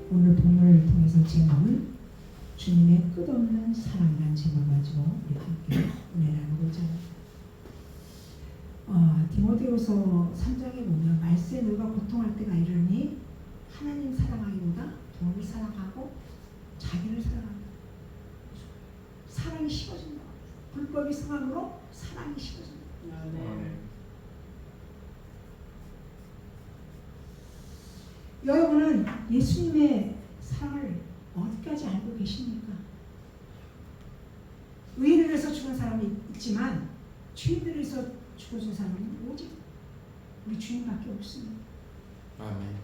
오늘 본문을 통해서 제목은 주님의 끝없는 사랑이라는 제목을 가지고 우리 함께 은혜 나누고자 합니다. 디모데후서 3장에 보면 말세에 너희가 고통할 때가 이르니 하나님 사랑하기보다 돈을 사랑하고 자기를 사랑한다. 사랑이 식어진다. 불법이 성함으로 사랑이 식어진다. 여러분은 예수님의 사랑을 어디까지 알고 계십니까? 의인을 위해서 죽은 사람이 있지만 주인들을 위해서 죽어준 사람은 오직 우리 주님밖에 없습니다. 아멘.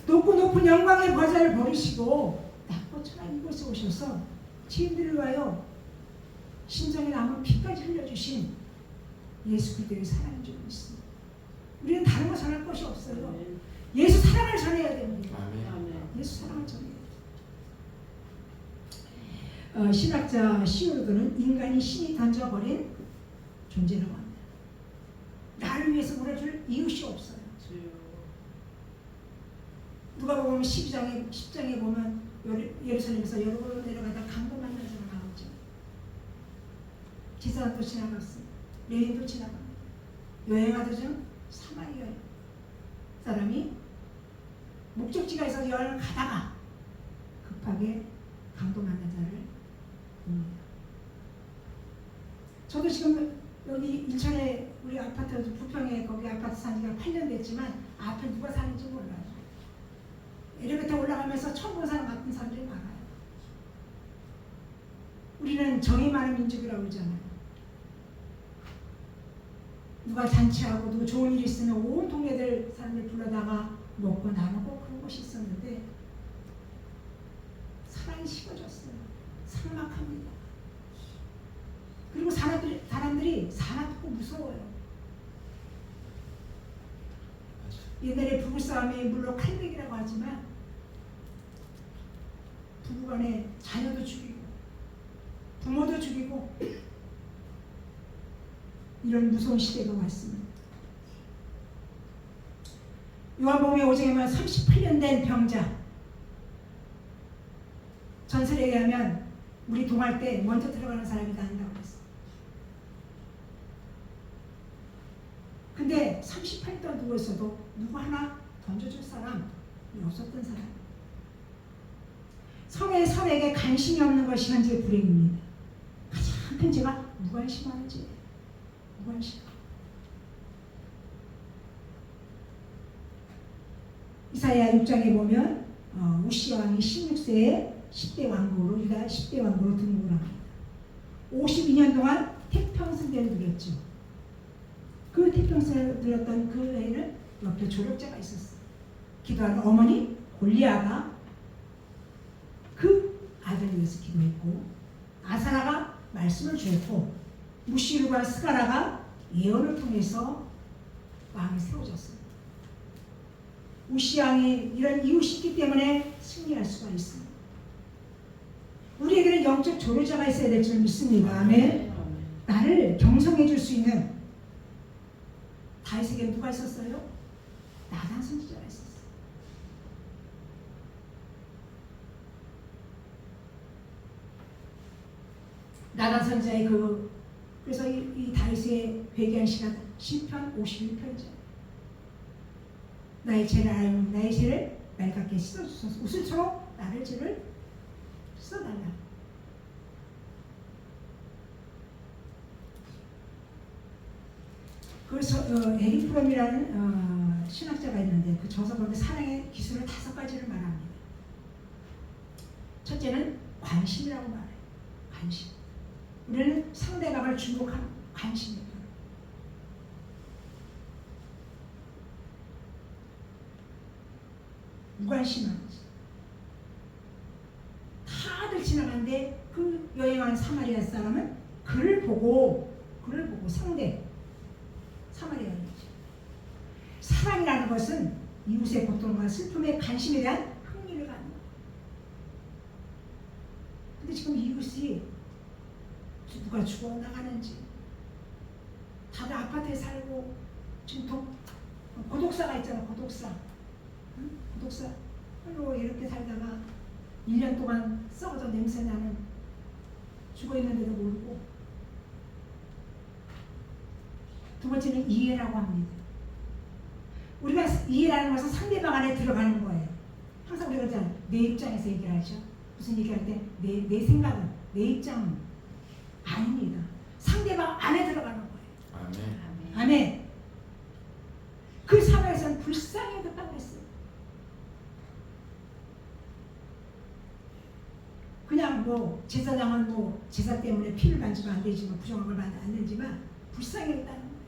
높고 높은 영광의 보좌를 버리시고 낮고 천한 이곳에 오셔서 죄인들을 위하여 심장에 남은 피까지 흘려주신 예수 그리스도의 사랑인 줄 믿습니다. 우리는 다른 거 전할 것이 없어요. 예수 사랑을 전해야 됩니다. 아멘. 예수 사랑을 전해야 돼요. 신학자 시오르드는 인간이 신이 던져버린 존재라고 합니다. 나를 위해서 물어줄 이웃이 없어요. 누가 보면 10장에 보면 예루살렘에서 여러분으로 내려가다 강도 만난 사람 나오죠. 제사장도 지나갔어요. 레위인도 지나갑니다. 여행하던 중 사마리아 사람이 목적지가 있어서 여행을 가다가 급하게 강도 만난 자를 봅니다. 저도 지금 여기 인천에 우리 아파트 부평에 거기 아파트 산 지가 8년 됐지만 앞에 누가 사는지 몰라요. 엘리베이터 올라가면서 처음 본 사람 같은 사람들이 많아요. 우리는 정이 많은 민족이라고 그러잖아요. 누가 잔치하고 누구 좋은 일 있으면 온 동네들 사람들 불러다가 먹고 나누고 그런 것이 있었는데 사랑이 식어졌어요. 삭막합니다. 그리고 사람들이 사람 듣고 무서워요. 옛날에 부부싸움이 물론 칼맥이라고 하지만 부부간에 자녀도 죽이고 부모도 죽이고 이런 무서운 시대가 왔습니다. 요한복음의 5장에 38년 된 병자 전설에 의하면 우리 동할 때 먼저 들어가는 사람이 나온다고 했어요. 근데 38도 누워 있어도 누구 하나 던져줄 사람이 없었던 사람. 선에게 관심이 없는 것이 현재 불행입니다. 가장 큰 죄가 무관심하는 죄예요. 무관심. 이사야 6장에 보면 우시야 왕이 16세에 10대 왕국으로 유다 10대 왕국으로 등극을 합니다. 52년 동안 태평성대를 누렸죠. 그 태평성대를 누렸던 그 해에는 옆에 조력자가 있었어요. 기도하는 어머니 골리아가 그 아들을 위해서 기도했고 아사라가 말씀을 주었고 무시르과 스가라가 예언을 통해서 왕이 세워졌습니다. 우시왕이 이런 이웃이 있기 때문에 승리할 수가 있습니다. 우리에게는 영적 조력자가 있어야 될 줄 믿습니다. 아멘. 나를 경성해 줄 수 있는 다윗에게 누가 있었어요? 나단 선지자가 있었어요. 나단 선지자의 그래서 이 다윗의 회개한 시간 시편 51편이죠. 나의 죄를 알면 나의 죄를 맑게 씻어주소서. 웃음처럼 나를 죄를 씻어달라. 그래서 에릭 프롬이라는 신학자가 있는데 그 저서 보면 사랑의 기술을 5가지를 말합니다. 첫째는 관심이라고 말해요. 관심. 우리는 상대방을 주목하는 관심입니다. 무관심한 거지. 다들 지나가는데 그 여행한 사마리아 사람은 그를 보고 상대 사마리아인이죠. 사랑이라는 것은 이웃의 고통과 슬픔에 관심에 대한 흥미를 갖는 거예요. 근데 지금 이웃이 누가 죽어나가는지 다들 아파트에 살고 지금 고독사가 있잖아. 고독사. 응? 고독사 홀로 이렇게 살다가 1년 동안 썩어서 냄새나는 죽어있는데도 모르고. 두 번째는 이해라고 합니다. 우리가 이해라는 것은 상대방 안에 들어가는 거예요. 항상 우리가 그러잖아요. 내 입장에서 얘기를 하죠. 무슨 얘기할 때 내 생각은, 내 입장은 아닙니다. 상대방 안에 들어가는 거예요. 아멘. 아멘. 그 사회에서는 불쌍히 여겼다고 했어요. 그냥 뭐 제사장은 뭐 제사 때문에 피를 만지면 안 되지만, 부정한 걸 만지면 안 되지만 불쌍히 여겼다는 거예요.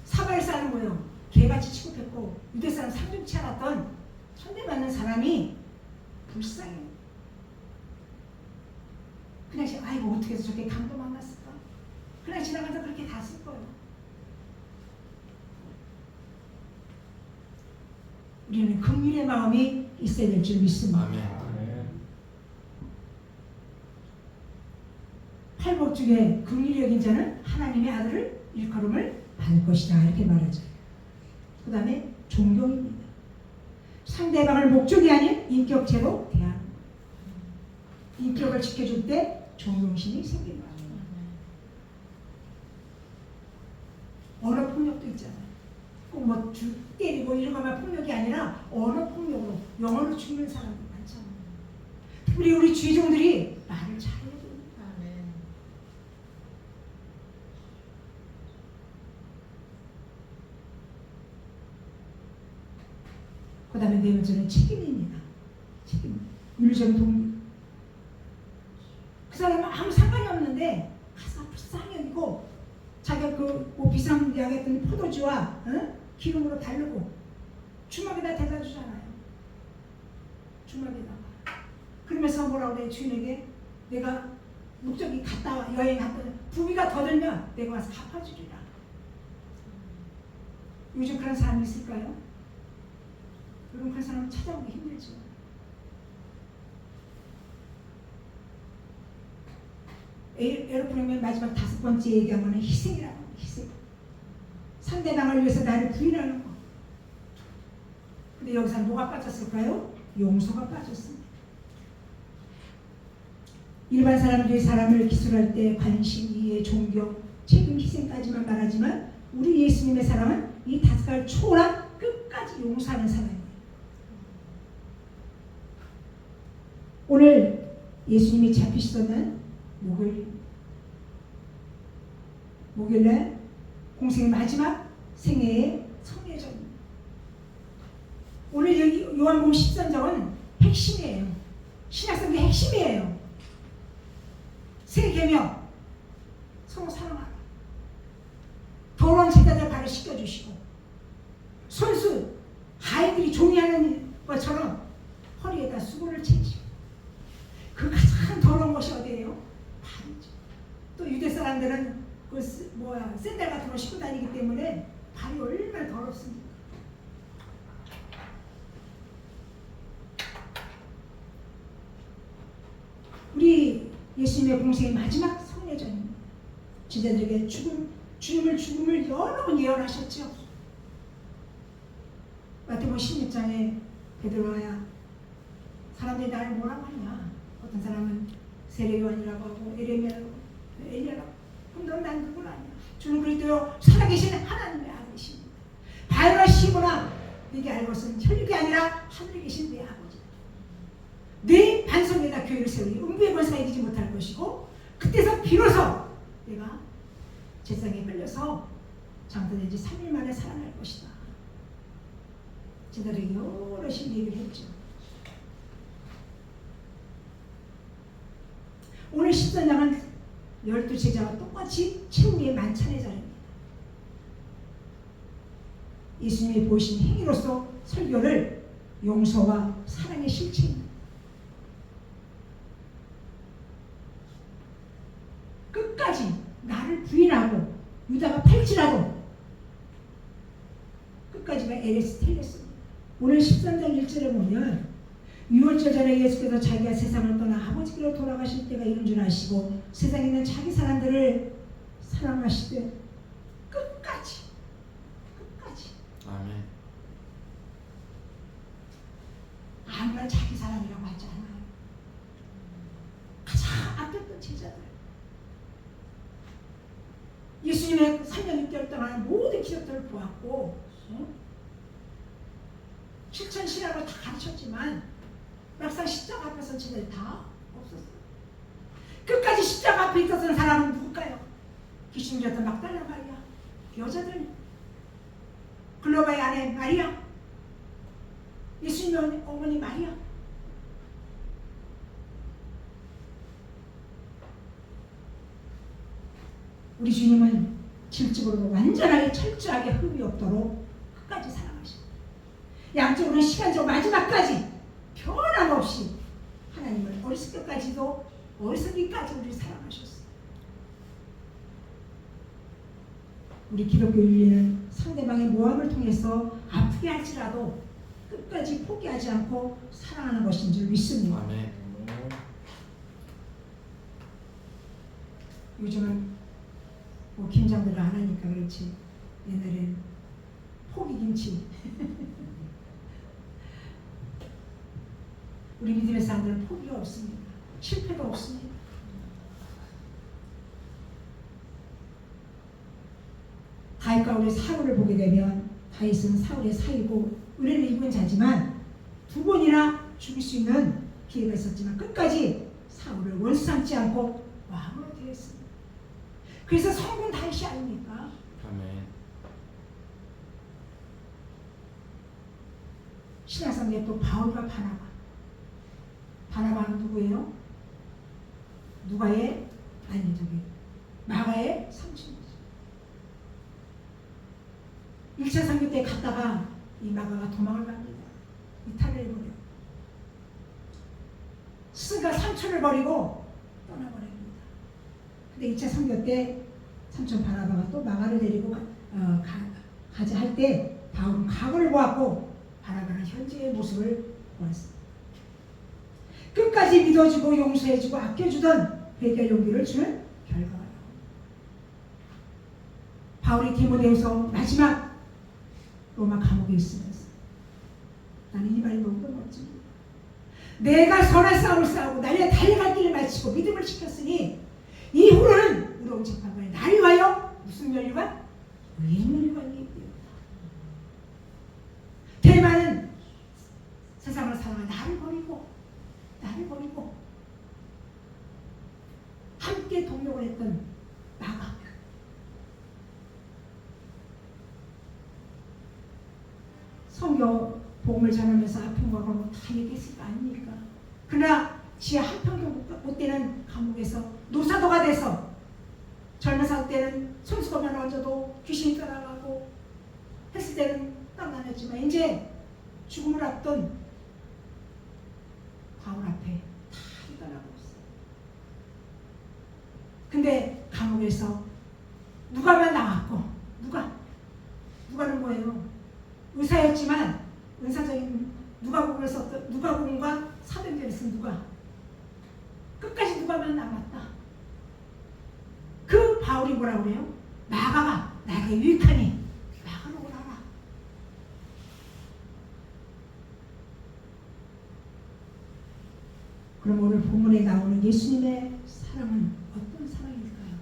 사바의 사람은 뭐예요? 개같이 취급했고 유대 사람 상종치 않았던 천대받는 사람이 불쌍해. 그냥 아이고 어떻게 해서 저렇게 강도 만났을까? 그냥 지나가서 그렇게 갔을 거예요. 우리는 긍휼의 마음이 있어야 될 줄 믿습니다. 아멘. 팔복 중에 긍휼히 여긴 자는 하나님의 아들을 일컬음을 받을 것이다 이렇게 말하죠. 그 다음에 존경입니다. 상대방을 목적이 아닌 인격체로 대하는 거예요. 인격을 지켜줄 때 존경심이 생기는 거예요. 언어 폭력도 있잖아요. 꼭 뭐 때리고 이런 것만 폭력이 아니라 언어 폭력으로 영어로 죽는 사람들 많잖아요. 특별히 우리 주의종들이 말을 잘해야 됩니다. 그 다음에 네 번째는 책임입니다. 책임. 윤리적 동료. 그 사람은 아무 상관이 없는데 가서 불쌍히 여기고 자기가 뭐 비상약 했더니 포도주와 기름으로 바르고 주먹에다 대다 주잖아요. 주먹에다가. 그러면서 뭐라고 그래 주인에게 내가 목적이 갔다 와 여행 갔다 부비가 더 들면 내가 와서 갚아주리라. 요즘 그런 사람이 있을까요? 여러분 그런 사람을 찾아오기 힘들죠. 에로프레임의 마지막 5번째 얘기한 거는 희생이라고 합니다. 희생. 상대방을 위해서 나를 부인하는 거. 근데 여기서 뭐가 빠졌을까요? 용서가 빠졌습니다. 일반 사람들이 사람을 기술할 때 관심, 이해, 존경, 책임, 희생까지만 말하지만 우리 예수님의 사랑은 이 5가지를 초월한 끝까지 용서하는 사랑입니다. 오늘 예수님이 잡히시던 목요일날 공생의 마지막 생애의 성례절입니다. 오늘 여기 요한복음 10장은 핵심이에요. 신약성경의 핵심이에요. 새 계명 서로 사랑하라. 더러운 제자들 발을 씻겨주시고 손수 아이들이 종이하는 것처럼 허리에다 수건을 채지고 그 가장 더러운 것이 어디예요? 발이죠. 또 유대 사람들은 샌들 같은 거 신고 다니기 때문에 발이 얼마나 더럽습니까? 우리 예수님의 공생의 마지막 성례전입니다. 제자들에게 죽음을 여러 번 예언하셨죠. 마태복음 16장에 베드로야 사람들이 나를 뭐라고 하냐. 어떤 사람은 세례요한이라고 하고 에레미야라고 하고 엘리야라고. 그럼 넌 난 누굴 아냐. 주는 그리스도요 살아계신 하나님의 아들이십니다. 바요나 시모나 네게 알 것은 혈육이 아니라 하늘에 계신 내 아버지. 내 반석에다 교회를 세우니 음부의 권세가 이기지 못할 것이고 그때서 비로소 내가 제사장에 끌려서 장사된 지 3일 만에 살아날 것이다. 제자들이 여럿이 얘기를 했죠. 오늘 10전장은 12제자와 똑같이 최후의 만찬의 자리입니다. 예수님이 보이신 행위로서 설교를 용서와 사랑의 실체입니다. 끝까지 나를 부인하고 유다가 팔지라도 끝까지가 에레스텔레스입니다. 오늘 13장 1절에 보면 6월절 전에 예수께서 자기가 세상을 떠나 아버지께로 돌아가실 때가 이른 줄 아시고 세상에 있는 자기 사람들을 사랑하시되 끝까지 아멘. 하면 자기 사람이라고 하지 않아요. 가장 아꼈던 제자들. 예수님의 3년 6개월 동안 모든 기적들을 보았고 실천 신학을 다 가르쳤지만 막상 십자가 앞에 선 제자들이 다 없었어요. 끝까지 십자가 앞에 있었던 사람은 누굴까요? 귀신 들렸던 막달라 마리아, 여자들, 글로바의 아내 마리아, 예수님의 어머니 마리아. 우리 주님은 질적으로 완전하게 철저하게 흠이 없도록 끝까지 사랑하시고 양쪽으로 시간적 마지막까지 변함없이 하나님을 어리석기까지도 어리석기까지 우리 사랑하셨어요. 우리 기독교 윤리는 상대방의 모함을 통해서 아프게 할지라도 끝까지 포기하지 않고 사랑하는 것인 줄 믿습니다. 아멘. 요즘은 뭐 김장들을 안 하니까 그렇지 옛날엔 포기김치 우리 믿음의 사람들은 포기가 없습니다. 실패도 없습니다. 다윗과 우리 사울을 보게 되면 다윗은 사울의 사위고 은혜를 입은 자지만 두 번이나 죽일 수 있는 기회가 있었지만 끝까지 사울을 원수 삼지 않고 왕으로 되었습니다. 그래서 성군 다윗이 아닙니까? 아멘. 신약성경에 또 바울과 바나바. 바나바는 누구예요? 누가의 마가의 삼촌이죠. 1차 선교 때 갔다가 이 마가가 도망을 갑니다. 이탈을 해버려요. 스승과 삼촌을 버리고 떠나버립니다. 근데 2차 선교 때 삼촌 바나바가 또 마가를 데리고 가자 할 때 바울은 과거를 보았고 바나바는 현재의 모습을 보았습니다. 끝까지 믿어주고 용서해주고 아껴주던 회개 용기를 주는 결과예요. 바울이 디모데후서 마지막 로마 감옥에 있으면서 나는 이 말이 너무 멋집니다. 내가 선한 싸움을 싸우고 날려 달려갈 길을 마치고 믿음을 지켰으니 이후로는 의로운 재판관이 나를 위하여 무슨 면류관? 의인면류관이 있다. 대만은 세상을 사랑하 나를 버리고 함께 동력을 했던 마가 성경 복음을 전하면서 아픈 거 다 얘기했을 거 아닙니까? 그러나 지하 한 평도 못 되는 감옥에서 노사도가 돼서 젊은 때는 손수건만 얹어도 귀신이 떠나가고 했을 때는 딱 나눴지만 이제 죽음을 앞둔 바울 앞에 다 떠나고 있어요. 근데 감옥에서 누가만 나왔고 누가는 뭐예요? 의사였지만 은사적인 누가복음과 사도행전에 쓴 누가 끝까지 누가만 남았다. 그 바울이 뭐라고 그래요? 마가가 나에게 유익하니 마가로 오라라. 그럼 오늘 본문에 나오는 예수님의 사랑은 어떤 사랑일까요?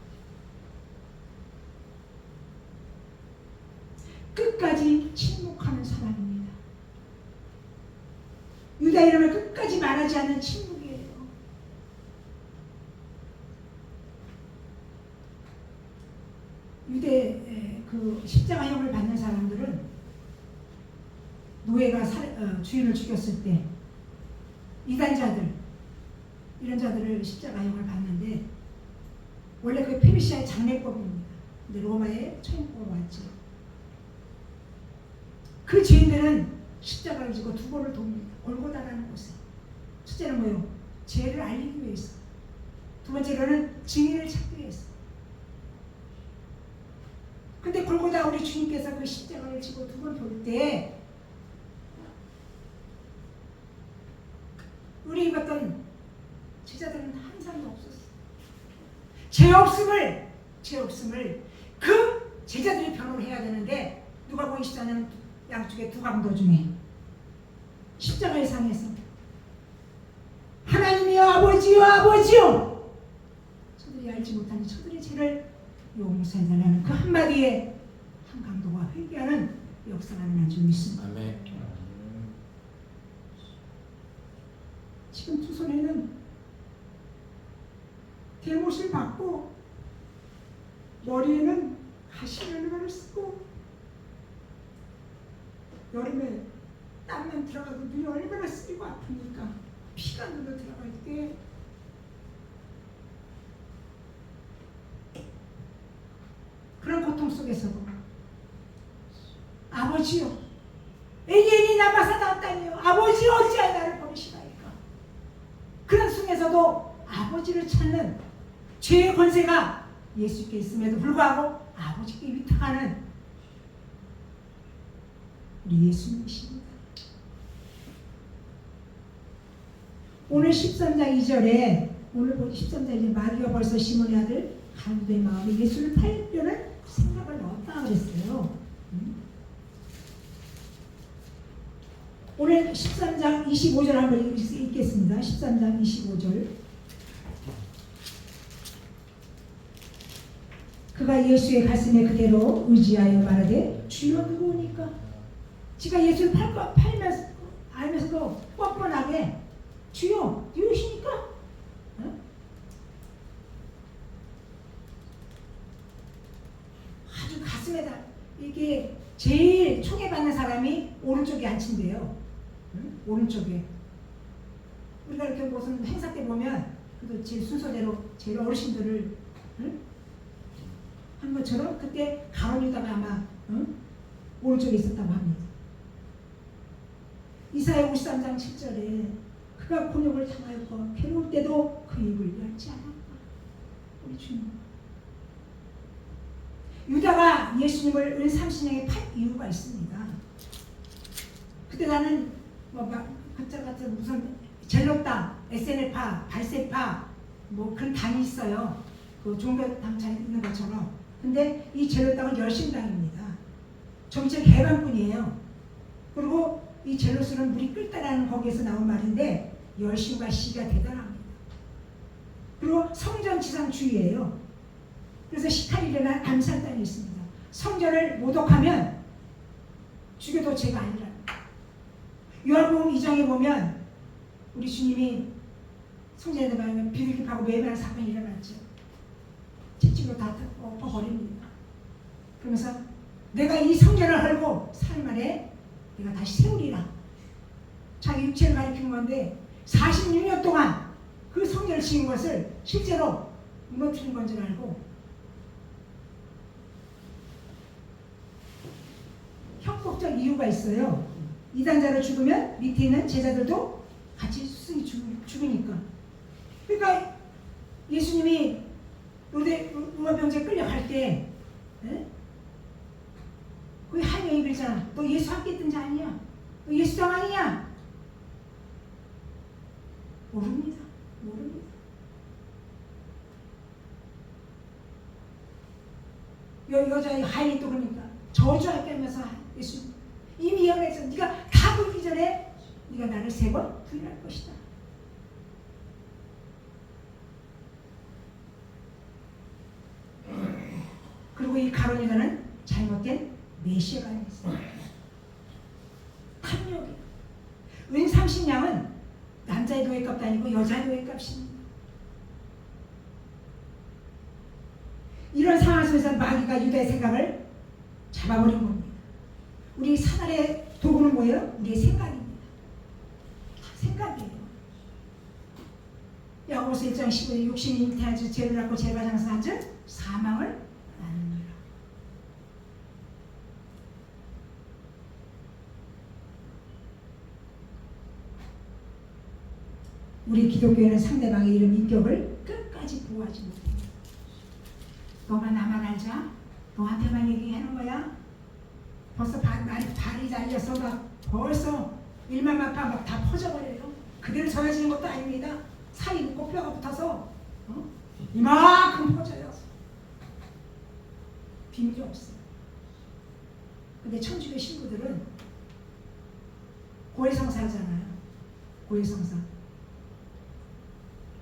끝까지 침묵하는 사랑입니다. 유다 이름을 끝까지 말하지 않는 침묵이에요. 유대 그 십자가형을 받는 사람들은 노예가 주인을 죽였을 때 이단자들 이런 자들을 십자가형을 받는데 원래 그 페르시아의 장례법입니다. 근데 로마의 처형법으로 왔죠. 그 죄인들은 십자가를 지고 두 번을 돕니다. 골고다라는 곳에. 첫째는 뭐예요? 죄를 알리기 위해서. 두 번째로는 증인을 찾기 위해서. 근데 골고다 우리 주님께서 그 십자가를 지고 두 번 돌 때 우리 입었던 제자들은 한 사람도 없었어요. 죄 없음을 그 제자들이 변호를 해야 되는데 누가 보이시자는 양쪽에 두 강도 중에 십자가의 상에서 아버지요 아버지요 저들이 알지 못하니 저들의 죄를 용서해달라는 그 한마디에 한 강도가 회개하는 역사가 일어난 줄 믿습니다. 아멘. 지금 두 손에는 대못을 받고 머리에는 가시연을 쓰고 여름에 땀만 들어가도 눈이 얼마나 쓰리고 아프니까 피가 눈으로 들어갈 때 그런 고통 속에서도 아버지요 애인이 남아서 나왔다니요 아버지 어찌하여 나를 버리시나이까 그런 속에서도 아버지를 찾는 죄의 권세가 예수께 있음에도 불구하고 아버지께 위탁하는 우리 예수님이십니다. 오늘 13장 2절에 오늘 13장 2절 마리아 벌써 시몬의 아들 간구된 마음에 예수를 팔려는 생각을 넣었다 그랬어요. 오늘 13장 25절 한번 읽겠습니다. 13장 25절 그가 예수의 가슴에 그대로 의지하여 말하되 주여 누구오니까 지가 예수를 팔면서 알면서도 뻔뻔하게 주여 누구시니까 어? 아주 가슴에다 이게 제일 초대받는 사람이 오른쪽에 앉힌대요. 응? 오른쪽에 우리가 이렇게 무슨 행사 때 보면 그래도 제일 순서대로 제일 어르신들을 응? 한 것처럼 그때 가론유다가 아마 오른쪽에 있었다고 합니다. 이사야 53장 7절에 그가 곤욕을 당하였고 괴로울 때도 그 입을 열지 않았다. 우리 주님 유다가 예수님을 은30년에 팔 이유가 있습니다. 그때 나는 그때 같은 무슨 젤로당, SNL파, 발세파 뭐 그런 당이 있어요. 그 종교당차에 있는 것처럼. 근데 이 젤로당은 열심당입니다. 정치 개방뿐이에요. 그리고 이 젤로스는 물이 끓다라는 거기에서 나온 말인데 열심과 시가 대단합니다. 그리고 성전지상주의예요. 그래서 시카리라는 암살단이 있습니다. 성전을 모독하면 죽여도 죄가 아니라. 요한복음 2장에 보면 우리 주님이 성전에 들어가면 비둘기파고 매매하는 사건이 일어났죠. 채찍으로 다 엎어버립니다. 그러면서 내가 이 성전을 헐고 3일 만에 내가 다시 세우리라. 자기 육체를 가리키는 건데 46년 동안 그 성전을 지은 것을 실제로 무너뜨린 건 줄 알고 형법적 이유가 있어요. 이단자를 죽으면 밑에 있는 제자들도 같이 스승이 죽으니까. 그러니까 예수님이 로마병제에 끌려갈 때 거기 한 여인이 그러잖아. 너 예수 함께 있던 자 아니야? 너 예수 당 아니야? 모릅니다. 여자의 하인이 또 그러니까 저주할 때면서 예수 이미 예언했어. 네가 다 굴기 전에 네가 나를 3번 부인할 것이다. 그리고 이 가론유다는 잘못된 메시아가 있어요. 탐욕이. 은 30냥은 남자의 노예값도 아니고 여자의 노예값입니다. 이런 상황 속에서 마귀가 유다의 생각을 잡아버린 겁니다. 우리 사단의 도구는 뭐예요? 우리의 생각입니다. 생각이에요. 야고보서 1장 15절 육신이 잉태하지 죄를 낳고 죄가 장사하지 사망을 낳느니라. 우리 기독교에는 상대방의 이름 인격을 끝까지 보호하지 못합니다. 너가 나만 알자? 너한테만 얘기하는 거야? 벌써 발이 달려서 막 벌써 일만만파 막 다 퍼져버려요. 그대로 전해지는 것도 아닙니다. 살이 꽃뼈가 붙어서 이만큼 퍼져요. 비밀이 없어요. 근데 천주교 신부들은 고해성사 하잖아요. 고해성사.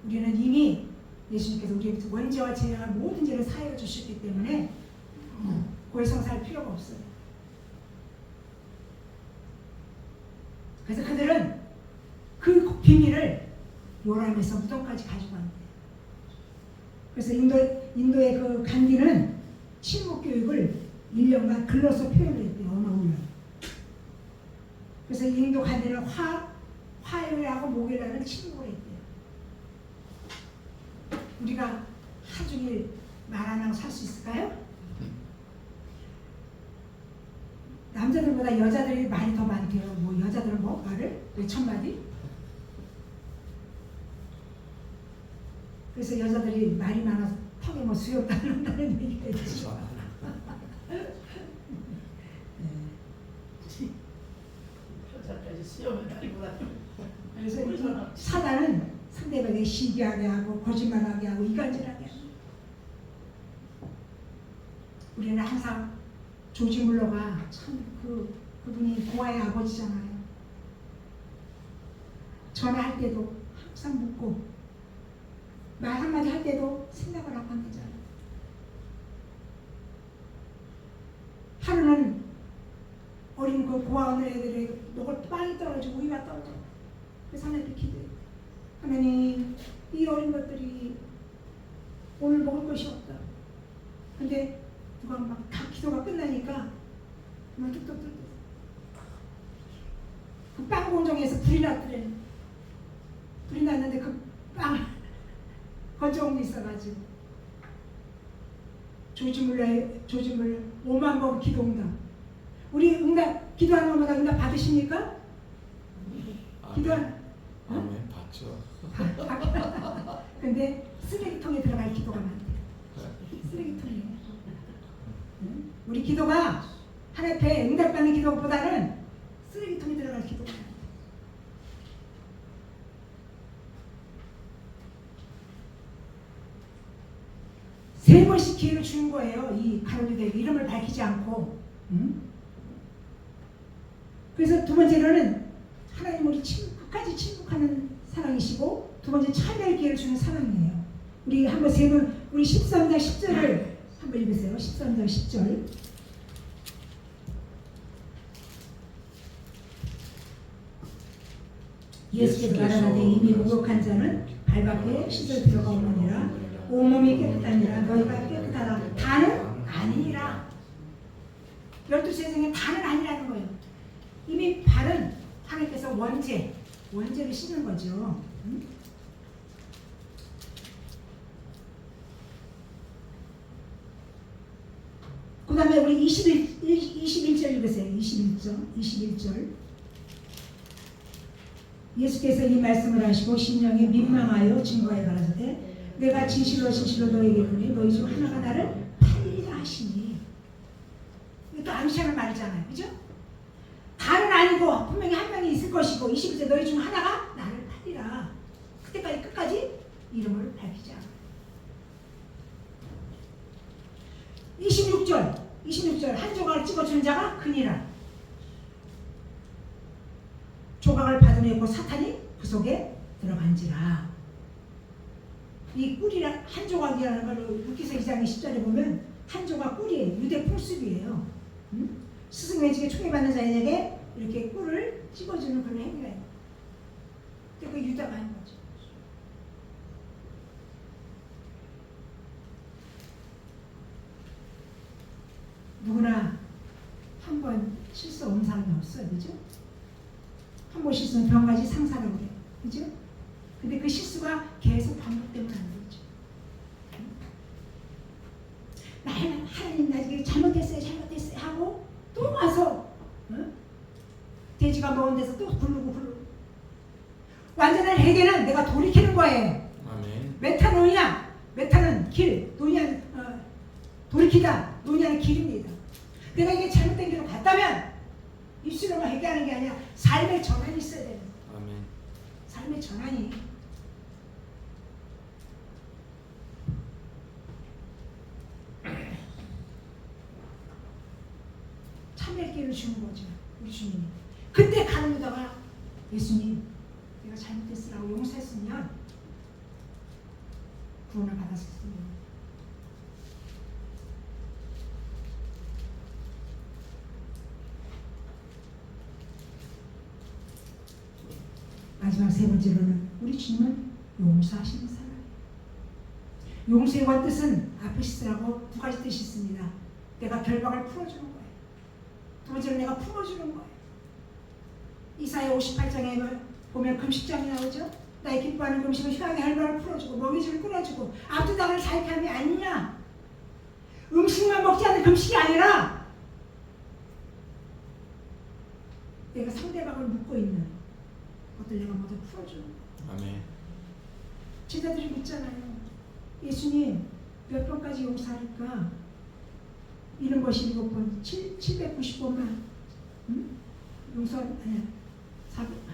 우리는 이미 예수님께서 우리의 원죄와 죄와 모든 죄를 사하여 주셨기 때문에 고해성 살 필요가 없어요. 그래서 그들은 그 비밀을 요람에서 무덤까지 가지고 왔는데, 그래서 인도의 그 간디는 침묵 교육을 1년간 글로서 표현을 했대요. 언어 훈련. 그래서 인도 간디는 화요일하고 목요일날은 침묵을 했대요. 우리가 하루 종일 말 안 하고 살 수 있을까요? 남자들보다 여자들이 말이 더 많대요. 뭐 여자들은 뭐 말을 몇천 마디? 그래서 여자들이 말이 많아서 턱에 뭐 수염 따른다는 얘기가 있죠. 여자까지 수염을 달고 다니고. 그래서 이 사단은 상대방에게 시기하게 하고 거짓말하게 하고 이간질하게 하고. 우리는 항상 조지 물러가 참 그분이 고아의 아버지잖아요. 전화할 때도 항상 묻고 말 한마디 할 때도 생각을 하고 한대잖아요. 하루는 어린 그 고아원 애들의 먹을 빵이 떨어지고 우유가 떨어지고, 그래서 하나님께 기도해요. 하나님, 이 어린 것들이 오늘 먹을 것이 없다. 근데 누가 막 다 기도가 끝나니까 막 뚝뚝뚝뚝 그 빵 공정에서 불이 났더래. 불이 났는데 그 빵 건져온 게 있어가지고 조지물러 5만 번 기도응답. 우리 응답 기도하는 것마다 응답 받으십니까? 기도하는 아멘. 받죠. 근데 쓰레기통에 들어갈 기도가 많대요. 쓰레기통에. 우리 기도가 하나님 앞에 응답받는 기도보다는 쓰레기통에 들어갈 기도가 많아요. 세 번씩 기회를 주는 거예요. 이 가룟유다에게 이름을 밝히지 않고. 그래서 두 번째로는 하나님 우리 끝까지 침묵하는 사랑이시고, 두 번째 참여할 기회를 주는 사랑이에요. 우리 한번 세 번, 우리 13장 10절을 한번 읽으세요. 13장 10절. 예수께서 가라사대 이미 목욕한 자는 발밖에 씻어 들어가오느니라. 온몸이 깨끗하니라. 너희가 깨끗하다. 다는 아니니라. 12세 중에 다는 아니라는 거예요. 이미 발은 하나님께서 원죄를 씻는 거죠. 그 다음에 우리 21절 읽으세요. 21절. 예수께서 이 말씀을 하시고 심령에 민망하여 증거해 가라사대 내가 진실로 너에게 이르노니 너희 중 하나가 나를 팔리라 하시니. 이것도 암시하는 말이잖아요. 그죠? 다는 아니고 분명히 한 명이 있을 것이고, 21절 너희 중 하나가 나를 팔리라. 그때까지 끝까지 이름을 밝히지 않아. 26절 한 조각을 찍어주는 자가 그니라. 조각을 받아내고 사탄이 그 속에 들어간지라. 이 꿀이란 한 조각이라는 걸 루키서 2장 10절에 보면 한 조각 꿀이에요. 유대 풍습이에요. 스승의직에 초대받는 자에게 이렇게 꿀을 찍어주는 그런 행위가 있어요. 근데 그 유다가 한 거죠. 누구나 한 번 실수 없는 사람이 없어요. 그죠? 한 번 실수는 병까지 상사라고 해요. 그죠? 근데 그 실수가 계속 반복되면 안 되죠. 하나님 나 이게 잘못했어요 하고 또 와서 돼지가 먹은 데서 또 굴르고 완전한 회개는 내가 돌이키는 거예요. 아멘. 메타노이야. 메타는 길, 노니아는 돌이키다. 노니아는 길입니다. 내가 이게 잘못된 길로 갔다면 입술로만 회개하는 게 아니라 삶의 전환이 있어야 돼요. 아멘. 삶의 전환이. 참여할 기회를 주는 거죠. 우리 주님이. 그때 가룟유다가 예수님 내가 잘못했으라고 용서했으면 구원을 받았습니다. 마지막 세 번째로는 우리 주님은 용서하시는 사람. 용서의 원뜻은 아프시스라고 두 가지 뜻이 있습니다. 내가 결박을 풀어주는 거예요. 두 번째로 내가 풀어주는 거예요. 이사야 58장에 보면 금식장이 나오죠. 나의 기뻐하는 금식은 휘황의 혈관을 풀어주고 먹이줄을 끊어주고 앞두당을 살게 함이 아니냐. 음식만 먹지 않는 금식이 아니라 내가 상대방을 묶고 있는 것들 내가 모두 풀어주는 거예요. 아멘. 제자들이 묻잖아요. 예수님 몇 번까지 용서할까? 이런 것이 7번, 790번만 용서 아니야.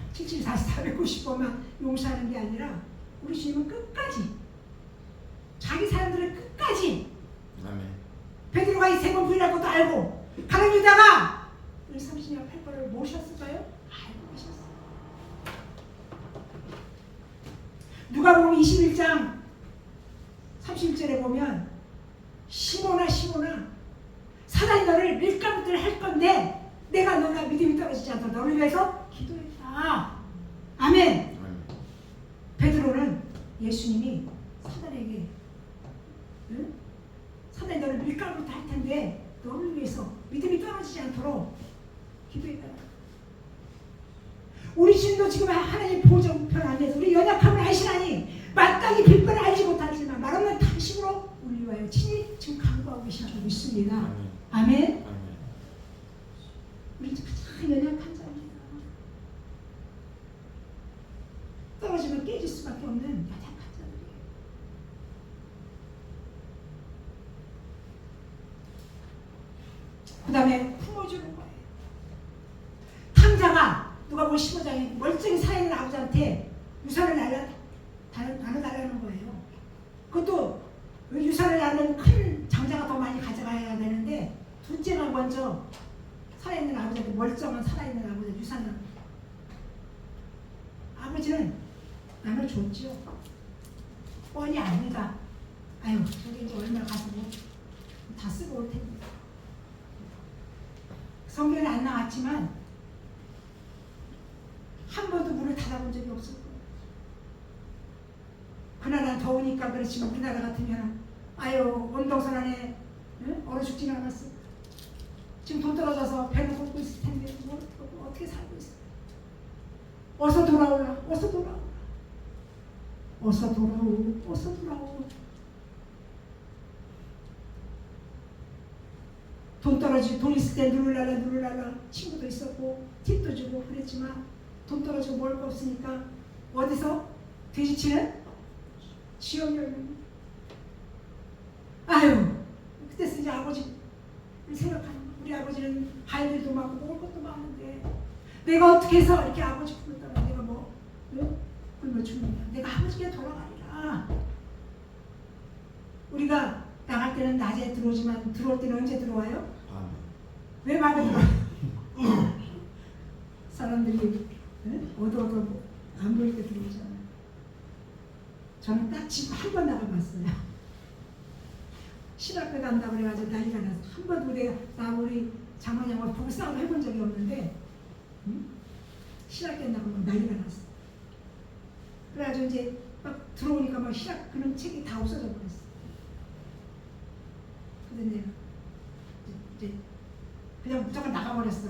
490번만 용서하는 게 아니라 우리 주님은 끝까지 자기 사람들을 끝까지 아멘. 베드로가 이 세 번 부인할 것도 알고 가룟 유다가 30년 팔 거를 모셨을까요? 알고 계셨어요. 누가복음 21장 30절에 보면 시몬아 사단이 너를 밀가부를 할 건데 내가 너가 믿음이 떨어지지 않도록 너를 위해서 기도했다. 아멘. 베드로는 예수님이 사단에게 사단이 너를 밀가부를 할 텐데 너를 위해서 믿음이 떨어지지 않도록 기도했다. 우리 주님도 지금 하나님 보정편 안에서 우리 연약함을 아시나니 마땅히 빌뻔을 알지 못하지만 말없는 탄식으로 우리 위하여 친히 지금 간구하고 계시다고 믿습니다. 아멘. 아멘. 우리 가장 연약한 자입니다. 떨어지면 깨질 수밖에 없는 연약한 자들이에요. 그 다음에 품어주는 거예요. 탕자가 누가복음 15장에 멀쩡히 살아있는 아버지한테 유산을 나눠달라는 거예요. 그것도 유산을 나누는 큰 장자가 더 많이 가져가야 되는데 둘째가 먼저 살아있는 아버지한테 멀쩡한 살아있는 아버지 유산을 아버지는 나눠줬죠. 뻔히 압니다. 아유 저기 이제 얼마 가서 다 쓰고 올 텐데. 성경에 안 나왔지만 한 번도 문을 닫아본 적이 없을 거예요. 그나라 더우니까 그렇지만 우리나라 같으면 아유 온동산 안에 얼어 죽지는 않았어. 지금 돈 떨어져서 배를 걷고 있을 텐데 어떻게 살고 있어. 어서 돌아오라. 어서 돌아오라. 어서 돌아오. 어서 돌아오. 돈 떨어지고 돈 있을 때 누르랄라 친구도 있었고 팁도 주고 그랬지만 돈 떨어지고 먹을 거 없으니까 어디서 돼지치는 지옥 열매. 아유 그때서 이제 아버지 생각하는 거야. 우리 아버지는 아이들도 많고 먹을 것도 많은데 내가 어떻게 해서 이렇게 아버지 품었다가 내가 뭐 굶어 죽느냐. 내가 아버지께 돌아가리라. 우리가 나갈 때는 낮에 들어오지만 들어올 때는 언제 들어와요? 왜 밤에 들어와요? 사람들이 어두워도 안 보일 때 들어오잖아요. 저는 딱 지금 한 번 나가봤어요. 신학교 간다고 그래가지고 난리가 나서 한 번도 우리 장모님하고 부부싸움 해본 적이 없는데 신학교 간다고 난리가 났어. 그래가지고 이제 막 들어오니까 막 신학 그런 책이 다 없어져 버렸어. 근데 내가 이제 그냥 무조건 나가버렸어.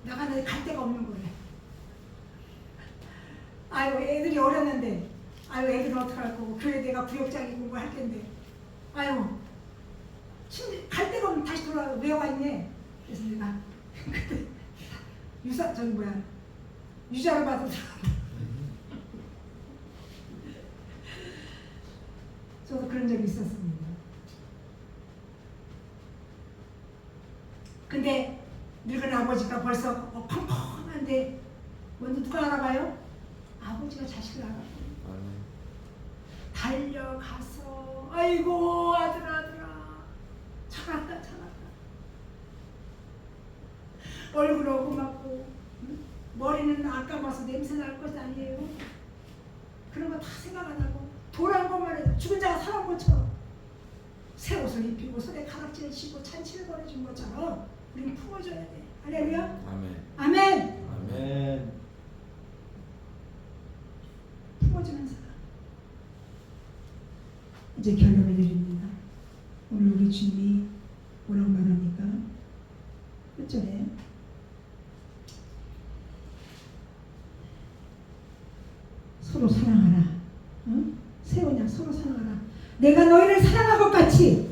나가는데 갈 데가 없는 거래. 아유 애들이 어렸는데 아유 애들은 어떡할 거고 교회 내가 구역장이 공부할 텐데 아유 갈 데가 없으면 다시 돌아와. 왜 왔니? 그래서 내가 그때 유자를 받으더라고. 저도 그런 적이 있었습니다. 근데 늙은 아버지가 벌써 펑펑한데 먼저 누가 알아봐요? 아버지가 자식을 알아봐요. 달려가서 아이고 아들아 참았다. 얼굴 어금하고 머리는 아까워서 냄새 날 것 아니에요. 그런 거 다 생각 안 하고 돌아온 것만 해도 죽은 자가 살아온 것처럼 새 옷을 입히고 손에 가락지를 쥐고 잔치를 벌여준 것처럼 우리는 품어줘야 돼. 할렐루야. 아멘. 아멘. 아멘. 품어주는 사람. 이제 결론을 내립니다. 오늘 우리 주님이 뭐라고 말합니까? 끝절에 서로 사랑하라. 응? 새 언약 서로 사랑하라. 내가 너희를 사랑한 것 같이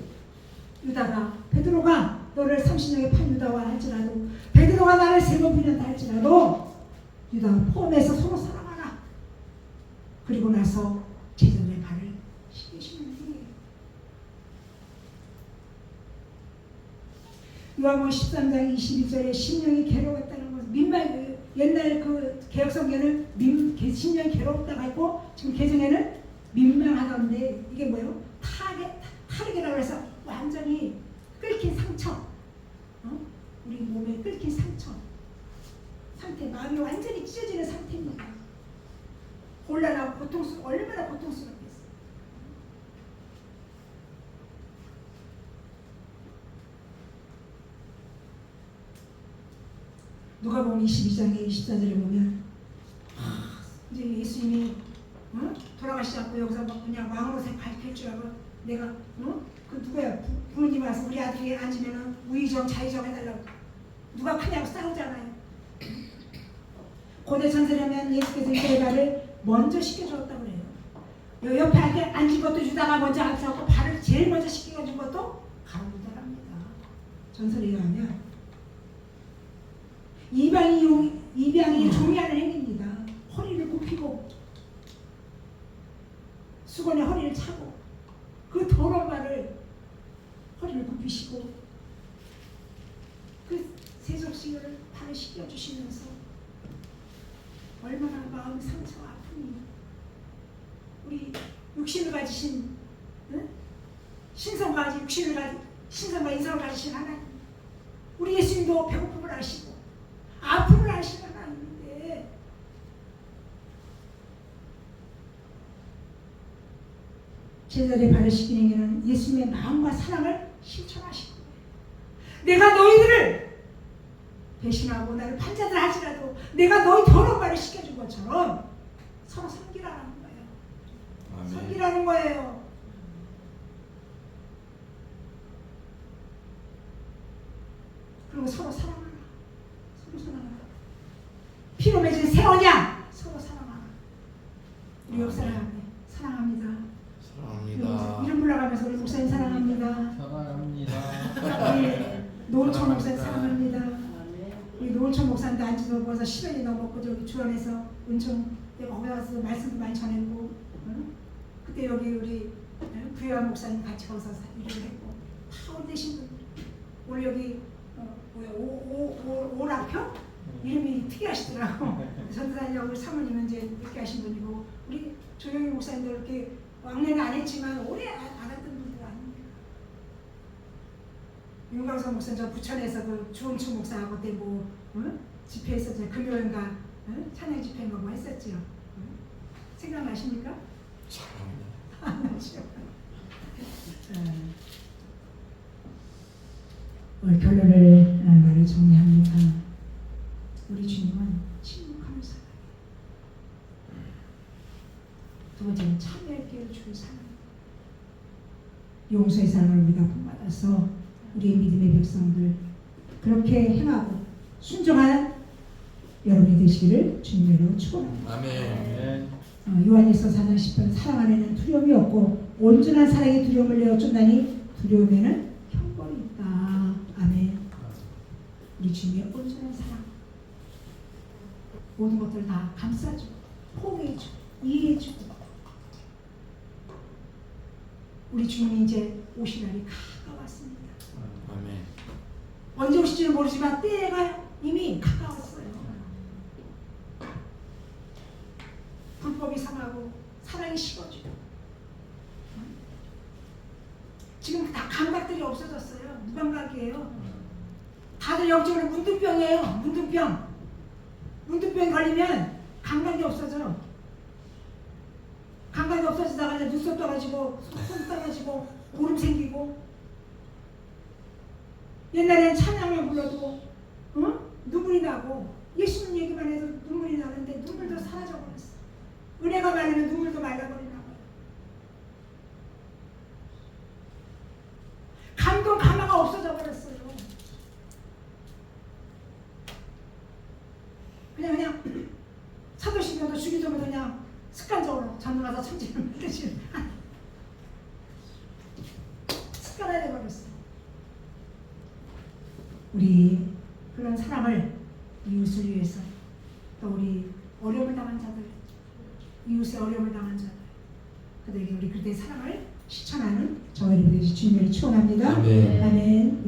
유다가 베드로가 너를 30년에 판 유다와 할지라도 베드로가 나를 3번 부인한다 할지라도 유다와 포함해서 서로 사랑하라. 그리고 나서 제자들의 발을 씻기시는 분이에요. 요한복음 13장 22절에 심령이 괴로웠다는 것은 민말 옛날 그 개혁성경은 심령이 괴로웠다고 했고 지금 개정에는 민망하던데 이게 뭐예요? 타르게라고 해서 완전히 끓긴 상처, 우리 몸에 끓긴 상처 상태, 마음이 완전히 찢어지는 상태입니다. 곤란하고 얼마나 고통스럽겠어요. 누가복음 22장의 24절에 보면 이제 예수님이 돌아가시지 않고 여기서 막 그냥 왕으로 밝힐 줄 알고 내가 그 누구야 부모님 와서 우리 아들이 앉으면은 우의정 자의정 해달라고 누가 크냐고 싸우잖아요. 고대 전설에는 예수께서 이들의 발을 먼저 씻겨주었다고 그래요. 요 옆에 앉은 것도 유다가 먼저 앉았고 발을 제일 먼저 씻겨준 것도 가룟 유다랍니다. 전설에 의하면 이방이 종이하는 행위입니다. 허리를 굽히고 수건에 허리를 차고 그 더러운 발을 허리를 굽히시고 그 세속식을 발을 씻겨주시면서 얼마나 마음 상처와 아픔이 우리 육신을 가지신 신성과 인성을 가지신 하나님 우리 예수님도 배고픔을 아시고 아픔을 아시는 하나님인데 제자들의 발을 씻기는 게는 예수님의 마음과 사랑을 실천하시고 내가 너희들을 배신하고 나를 판자들 하지라도 내가 너희 더러운 발을 씻겨준 것처럼 서로 섬기라는 거예요. 아멘. 섬기라는 거예요. 그리고 서로 사랑하라. 서로 사랑하라. 피로 맺은 새 언약 서로 사랑하라. 우리 옆 사람 사랑합니다. 사랑합니다. 이름 불러가면서 우리 목사님 사랑합니다. 사랑합니다. 우리 노은천 목사님 사랑합니다. 우리 노은천 목사님도 안지도 벌써 10년이 넘었고 저기 주원에서 은총 내가 거기 가서 말씀도 많이 전했고 그때 여기 우리 부유한 목사님 같이 거기서 일을 했고 다 어디 계신 분 오늘 여기 오라표 이름이 특이하시더라고. 전도사님 우리 사모님은 이제 이렇게 하신 분이고 우리 조영희 목사님도 이렇게 왕래는 안 했지만 오래 알았던 분들 아닙니까? 윤광선 목사님 저 부천에서 그 주홍춘 목사하고 그때 집회에서 금요일인가 찬양 집회인가 뭐 했었지요. 생각나십니까? 안 나죠. 오늘 결론을 말을 정리합니다. 우리 주님은 침묵하는 사람. 두 번째는 참여할 기회를 주는 사람. 용서의 사랑을 우리가 본받아서 우리의 믿음의 백성들 그렇게 행하고 순종한 여러분이 되시기를 주님으로 축원합니다. 아멘. 요한일서 4장 10편 사랑 안에는 두려움이 없고 온전한 사랑이 두려움을 내어 쫓나니 두려움에는 형벌이 있다. 아멘. 우리 주님의 온전한 사랑 모든 것들을 다 감싸주고 포기해주고 이해해주고 우리 주님이 이제 오실 날이 가까웠습니다. 아멘. 언제 오실지는 모르지만 때가 이미 가까웠어요. 불법이 상하고 사랑이 식어지고 지금 다 감각들이 없어졌어요. 무감각이에요. 다들 영적으로 문둥병이에요. 문둥병 걸리면 감각이 없어져. 감각이 없어지다가 이제 눈썹 떨어지고 손 떨어지고 고름 생기고 옛날에는 찬양을 불러도 눈물이 나고 예수님 얘기만 해도 눈물이 나는데 눈물도 사라져버렸어. 은혜가 말리면 눈물도 말라버리나 봐요. 감동 감화가 없어져 버렸어요. 그냥 사도신경도 주기도문도 그냥 습관적으로 전문 가서 청지를 만드시는 습관화돼 버렸어. 우리 그런 사랑을 이웃을 위해서 또 우리 어려움을 당한 자들, 이웃의 어려움을 당한 자들, 그들에게 우리 그들의 사랑을 실천하는 저희 여러분들이 주님을 축원합니다. 아멘. 아멘.